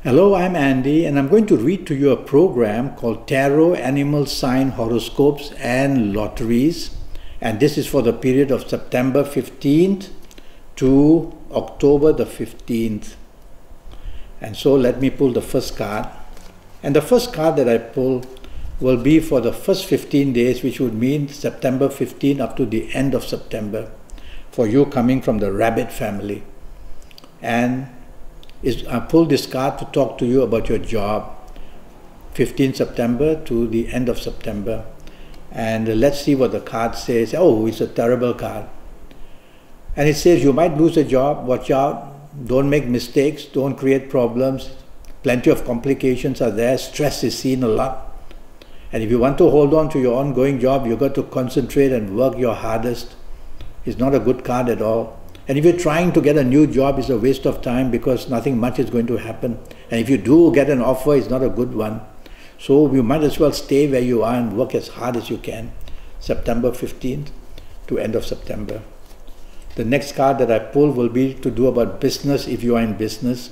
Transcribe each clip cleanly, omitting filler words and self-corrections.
Hello, I'm Andy, and I'm going to read to you a program called Tarot, Animal Sign, Horoscopes and Lotteries. And this is for the period of September 15th to October the 15th. And so let me pull the first card. And the first card that I pull will be for the first 15 days, which would mean September 15 up to the end of September, for you coming from the rabbit family. And I pulled this card to talk to you about your job, 15 September to the end of September. And let's see what the card says. Oh, it's a terrible card. And it says you might lose a job, watch out, don't make mistakes, don't create problems. Plenty of complications are there, stress is seen a lot. And if you want to hold on to your ongoing job, you've got to concentrate and work your hardest. It's not a good card at all. And if you're trying to get a new job, it's a waste of time because nothing much is going to happen. And if you do get an offer, it's not a good one. So you might as well stay where you are and work as hard as you can. September 15th to end of September. The next card that I pull will be to do about business if you are in business.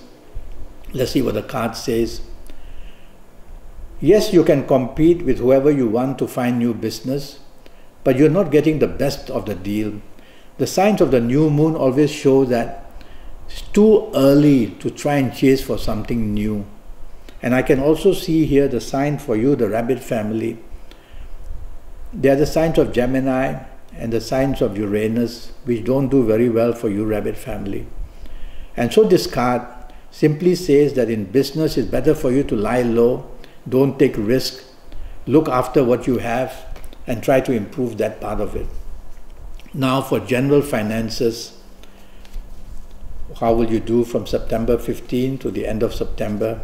Let's see what the card says. Yes, you can compete with whoever you want to find new business, but you're not getting the best of the deal. The signs of the new moon always show that it's too early to try and chase for something new. And I can also see here the sign for you, the rabbit family. They are the signs of Gemini and the signs of Uranus, which don't do very well for you, rabbit family. And so this card simply says that in business it's better for you to lie low, don't take risk, look after what you have and try to improve that part of it. Now for general finances, how will you do from September 15 to the end of September?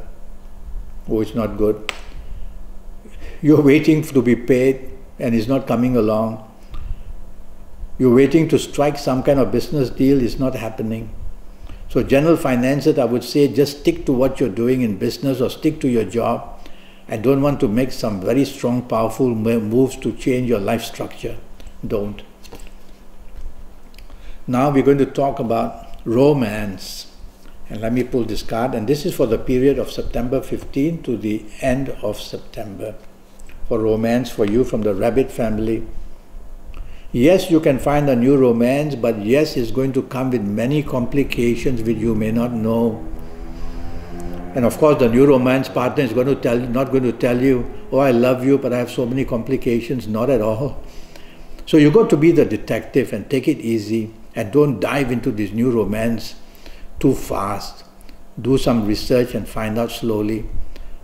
Oh, it's not good. You're waiting to be paid and it's not coming along. You're waiting to strike some kind of business deal, it's not happening. So general finances, I would say just stick to what you're doing in business or stick to your job and don't want to make some very strong, powerful moves to change your life structure. Don't. Now we're going to talk about romance. And let me pull this card. And this is for the period of September 15 to the end of September. For romance for you from the rabbit family. Yes, you can find a new romance, but yes, it's going to come with many complications which you may not know. And of course, the new romance partner is not going to tell you, oh, I love you, but I have so many complications. Not at all. So you've got to be the detective and take it easy. And don't dive into this new romance too fast. Do some research and find out slowly.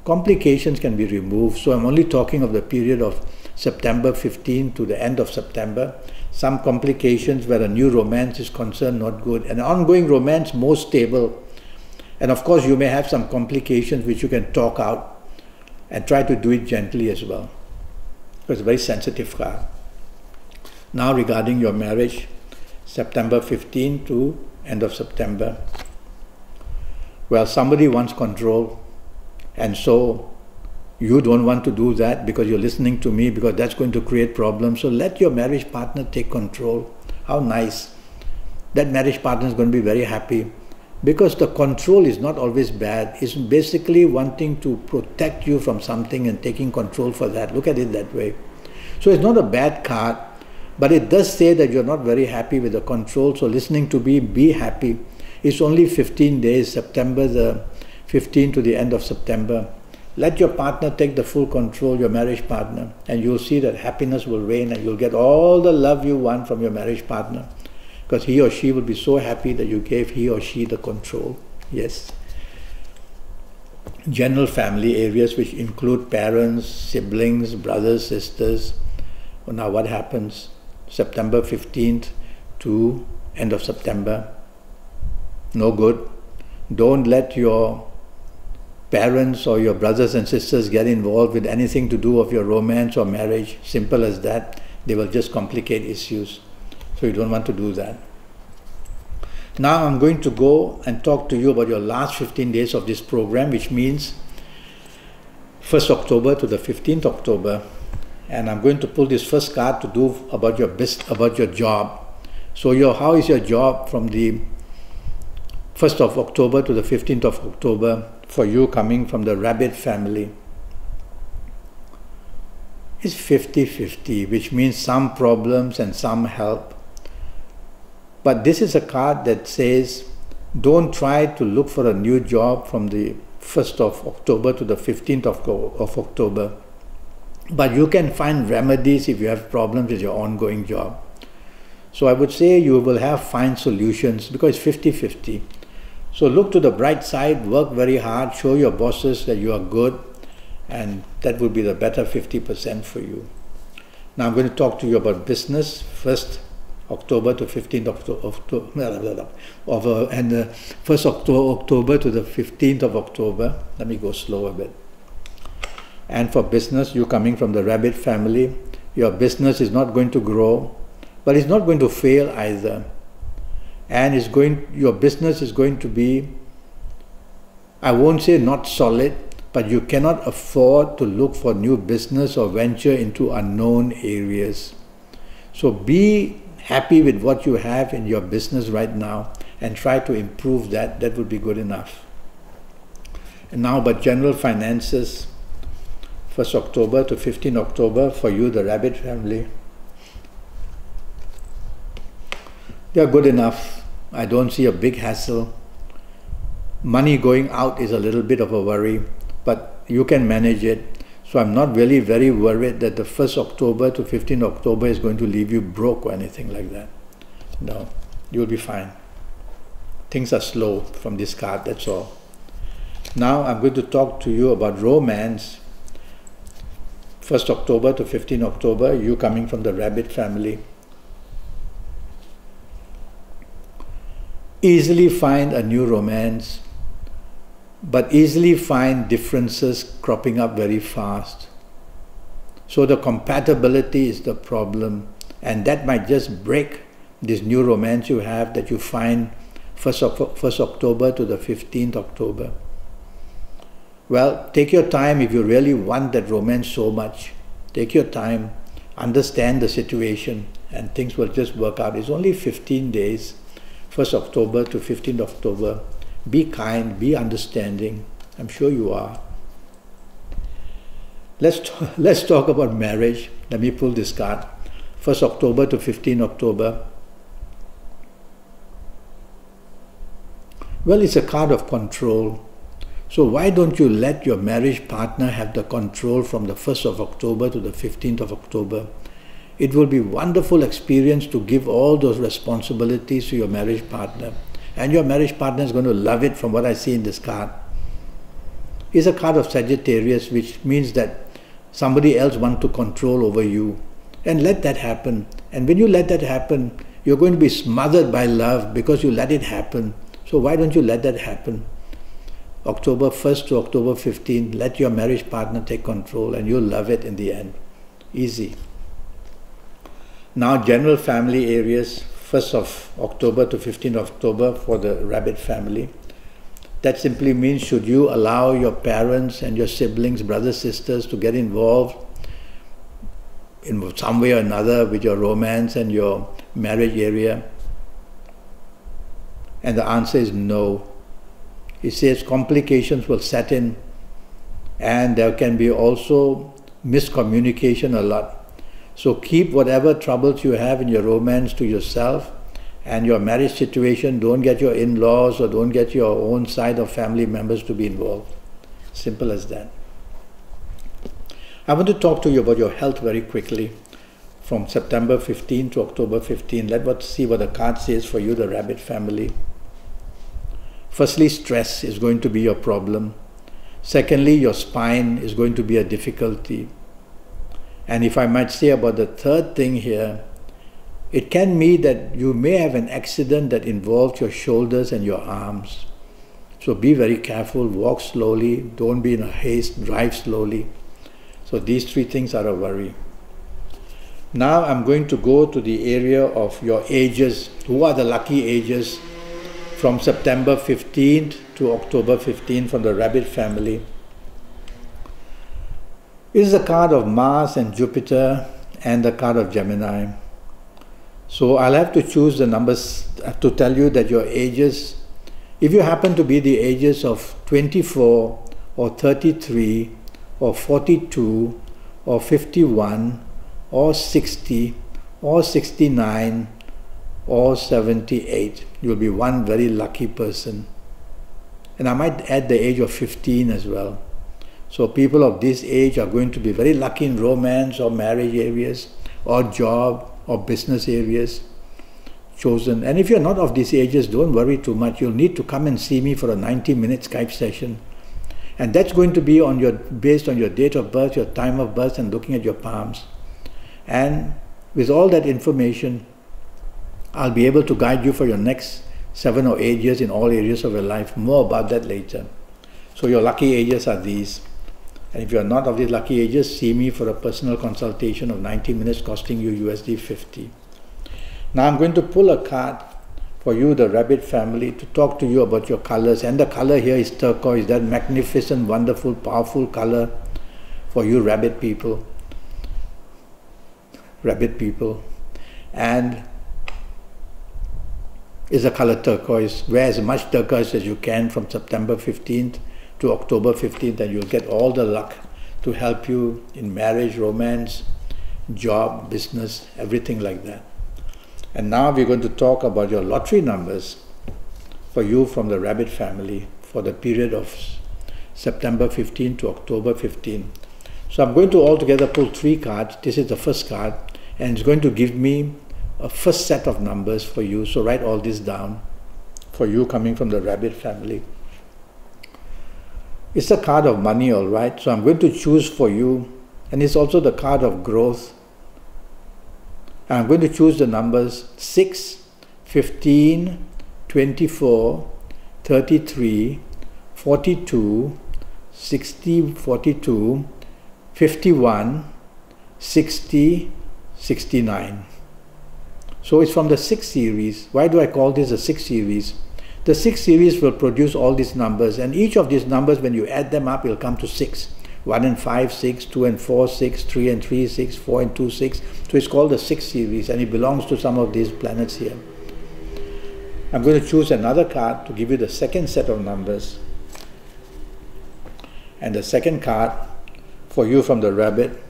Complications can be removed. So I'm only talking of the period of September 15 to the end of September. Some complications where a new romance is concerned, not good. An ongoing romance, more stable. And of course, you may have some complications which you can talk out and try to do it gently as well. It's a very sensitive card. Now regarding your marriage, September 15 to end of September. Well, somebody wants control, and so you don't want to do that because you're listening to me, because that's going to create problems. So let your marriage partner take control. How nice. That marriage partner is going to be very happy because the control is not always bad. It's basically wanting to protect you from something and taking control for that. Look at it that way. So it's not a bad card. But it does say that you're not very happy with the control, so listening to me, be happy. It's only 15 days, September the 15th to the end of September. Let your partner take the full control, your marriage partner, and you'll see that happiness will reign and you'll get all the love you want from your marriage partner because he or she will be so happy that you gave he or she the control. Yes. General family areas which include parents, siblings, brothers, sisters. Well, now what happens? September 15th to end of September. No good. Don't let your parents or your brothers and sisters get involved with anything to do of your romance or marriage. Simple as that. They will just complicate issues. So you don't want to do that. Now I'm going to go and talk to you about your last 15 days of this program, which means 1st October to the 15th October. And I'm going to pull this first card to do about your job. So how is your job from the 1st of October to the 15th of October for you coming from the Rabbit family is 50-50, which means some problems and some help. But this is a card that says, don't try to look for a new job from the 1st of October to the 15th of October. But you can find remedies if you have problems with your ongoing job. So I would say you will find solutions because it's 50-50. So look to the bright side, work very hard, show your bosses that you are good, and that would be the better 50% for you. Now I'm going to talk to you about business, 1st October to 15th October, and 1st October to the 15th of October. Let me go slow a bit. And for business, you coming from the Rabbit family, your business is not going to grow, but it's not going to fail either. And your business is going to be, I won't say not solid, but you cannot afford to look for new business or venture into unknown areas. So be happy with what you have in your business right now and try to improve that. That would be good enough. And now about general finances, 1st October to 15th October for you, the Rabbit family. They are good enough. I don't see a big hassle. Money going out is a little bit of a worry, but you can manage it. So I'm not really very worried that the 1st October to 15th October is going to leave you broke or anything like that. No, you'll be fine. Things are slow from this card, that's all. Now I'm going to talk to you about romance. 1st October to 15th October, you coming from the Rabbit family. Easily find a new romance, but easily find differences cropping up very fast. So the compatibility is the problem, and that might just break this new romance you have that you find 1st October to the 15th October. Well, take your time if you really want that romance so much. Take your time, understand the situation, and things will just work out. It's only 15 days, 1st October to 15th October. Be kind, be understanding. I'm sure you are. Let's talk about marriage. Let me pull this card. 1st October to 15th October. Well, it's a card of control. So why don't you let your marriage partner have the control from the 1st of October to the 15th of October? It will be a wonderful experience to give all those responsibilities to your marriage partner. And your marriage partner is going to love it from what I see in this card. It's a card of Sagittarius, which means that somebody else wants to control over you. And let that happen. And when you let that happen, you're going to be smothered by love because you let it happen. So why don't you let that happen? October 1st to October 15th, let your marriage partner take control and you'll love it in the end. Easy. Now general family areas, 1st of October to 15th October for the Rabbit family. That simply means should you allow your parents and your siblings, brothers, sisters to get involved in some way or another with your romance and your marriage area? And the answer is no. It says complications will set in and there can be also miscommunication a lot. So keep whatever troubles you have in your romance to yourself and your marriage situation. Don't get your in-laws or don't get your own side of family members to be involved. Simple as that. I want to talk to you about your health very quickly from September 15 to October 15. Let's see what the card says for you, the Rabbit family. Firstly, stress is going to be your problem. Secondly, your spine is going to be a difficulty. And if I might say about the third thing here, it can mean that you may have an accident that involves your shoulders and your arms. So be very careful, walk slowly, don't be in a haste, drive slowly. So these three things are a worry. Now I'm going to go to the area of your ages. Who are the lucky ages? From September 15th to October 15th from the Rabbit family. It is a card of Mars and Jupiter and the card of Gemini. So I'll have to choose the numbers to tell you that your ages, if you happen to be the ages of 24 or 33 or 42 or 51 or 60 or 69 or 78, you'll be one very lucky person. And I might add the age of 15 as well. So people of this age are going to be very lucky in romance or marriage areas or job or business areas chosen. And if you're not of these ages, don't worry too much. You'll need to come and see me for a 90-minute Skype session. And that's going to be based on your date of birth, your time of birth, and looking at your palms. And with all that information, I'll be able to guide you for your next 7 or 8 years in all areas of your life. More about that later. So your lucky ages are these. And if you're not of these lucky ages, see me for a personal consultation of 90 minutes costing you USD 50. Now I'm going to pull a card for you, the rabbit family, to talk to you about your colors. And the color here is turquoise, that magnificent, wonderful, powerful color for you rabbit people. Rabbit people. And is the color turquoise. Wear as much turquoise as you can from September 15th to October 15th, and you'll get all the luck to help you in marriage, romance, job, business, everything like that. And now we're going to talk about your lottery numbers for you from the rabbit family for the period of September 15 to October 15. So I'm going to altogether pull 3 cards. This is the first card, and it's going to give me a first set of numbers for you. So write all this down for you coming from the rabbit family. It's a card of money, all right. So I'm going to choose for you, and it's also the card of growth. And I'm going to choose the numbers 6, 15, 24, 33, 42, 60, 42, 51, 60, 69. So it's from the 6 series. Why do I call this a 6 series? The 6 series will produce all these numbers, and each of these numbers, when you add them up, will come to 6. 1 and 5, 6, 2 and 4, 6, 3 and 3, 6, 4 and 2, 6. So it's called the 6 series, and it belongs to some of these planets here. I'm going to choose another card to give you the second set of numbers. And the second card for you from the rabbit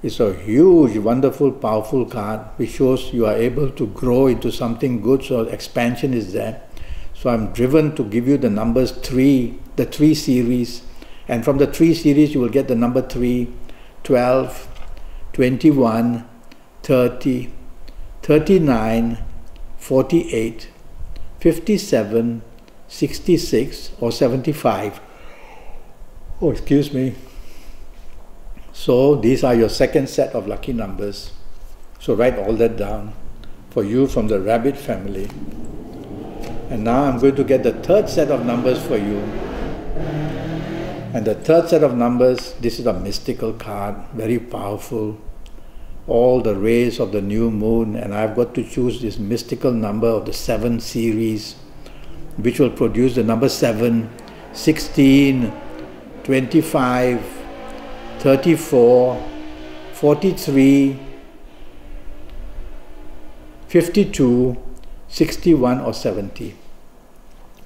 is a huge, wonderful, powerful card which shows you are able to grow into something good, so expansion is there. So I'm driven to give you the numbers 3, the 3 series. And from the 3 series you will get the number 3, 12, 21, 30, 39, 48, 57, 66 or 75. Oh, excuse me. So these are your second set of lucky numbers. So write all that down for you from the rabbit family. And now I'm going to get the third set of numbers for you. And the third set of numbers, this is a mystical card, very powerful. All the rays of the new moon, and I've got to choose this mystical number of the 7 series, which will produce the number 7, 16, 25, 34, 43, 52, 61 or 70.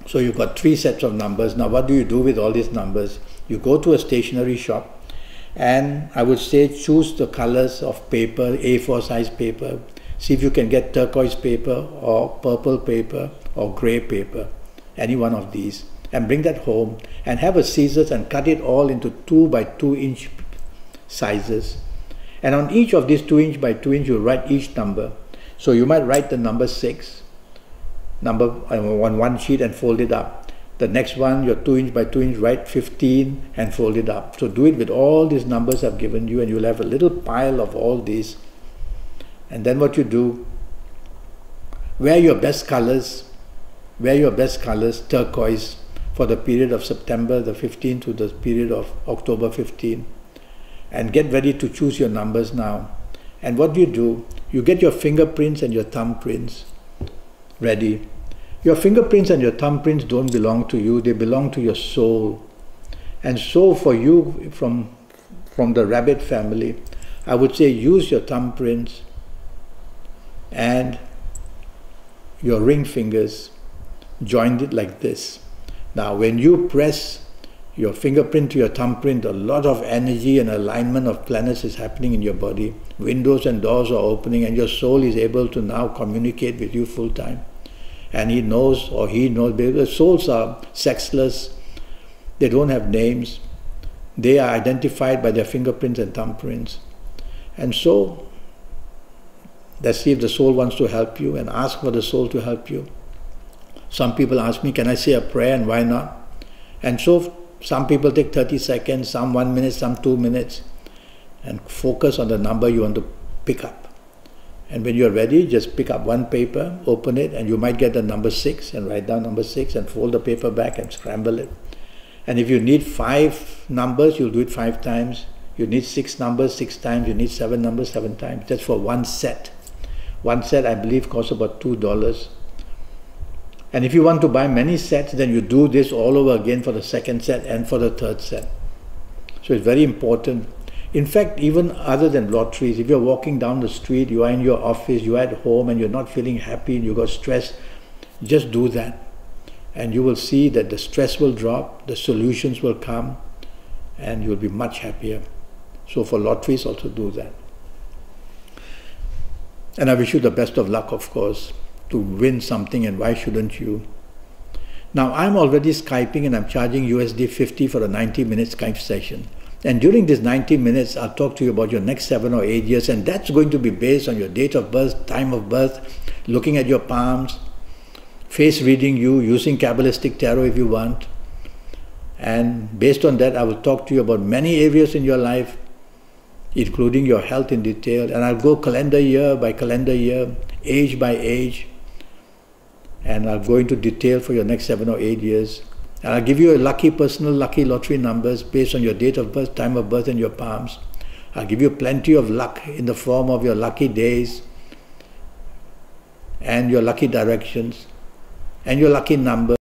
So you've got 3 sets of numbers. Now what do you do with all these numbers? You go to a stationery shop, and I would say choose the colors of paper, A4 size paper. See if you can get turquoise paper or purple paper or grey paper, any one of these, and bring that home and have a scissors and cut it all into 2 by 2 inch sizes. And on each of these 2 inch by 2 inch you write each number. So you might write the number 6 on one sheet and fold it up. The next one, your 2 inch by 2 inch, write 15 and fold it up. So do it with all these numbers I've given you, and you'll have a little pile of all these. And then what you do, wear your best colors, turquoise, for the period of September the 15th to the period of October 15. And get ready to choose your numbers now. And what do? You get your fingerprints and your thumbprints ready. Your fingerprints and your thumbprints don't belong to you, they belong to your soul. And so for you from the rabbit family, I would say use your thumbprints and your ring fingers joined it like this. Now when you press your fingerprint to your thumbprint, a lot of energy and alignment of planets is happening in your body. Windows and doors are opening, and your soul is able to now communicate with you full time. And he knows, because souls are sexless, they don't have names, they are identified by their fingerprints and thumbprints. And so, let's see if the soul wants to help you, and ask for the soul to help you. Some people ask me, can I say a prayer, and why not? And so, some people take 30 seconds, some 1 minute, some 2 minutes, and focus on the number you want to pick up. And when you're ready, just pick up one paper, open it, and you might get the number 6, and write down number 6, and fold the paper back and scramble it. And if you need 5 numbers, you'll do it 5 times. You need 6 numbers 6 times. You need 7 numbers 7 times. That's for one set. One set, I believe, costs about $2. And if you want to buy many sets, then you do this all over again for the second set and for the third set. So it's very important. In fact, even other than lotteries, if you're walking down the street, you are in your office, you're at home, and you're not feeling happy and you got stress, just do that. And you will see that the stress will drop, the solutions will come, and you'll be much happier. So for lotteries, also do that. And I wish you the best of luck, of course, to win something, and why shouldn't you? Now, I'm already Skyping, and I'm charging USD 50 for a 90-minute Skype session. And during these 90 minutes, I'll talk to you about your next 7 or 8 years, and that's going to be based on your date of birth, time of birth, looking at your palms, face reading you, using Kabbalistic tarot if you want. And based on that, I will talk to you about many areas in your life, including your health in detail. And I'll go calendar year by calendar year, age by age, and I'll go into detail for your next 7 or 8 years. And I'll give you a personal lucky lottery numbers based on your date of birth, time of birth, and your palms. I'll give you plenty of luck in the form of your lucky days and your lucky directions and your lucky number.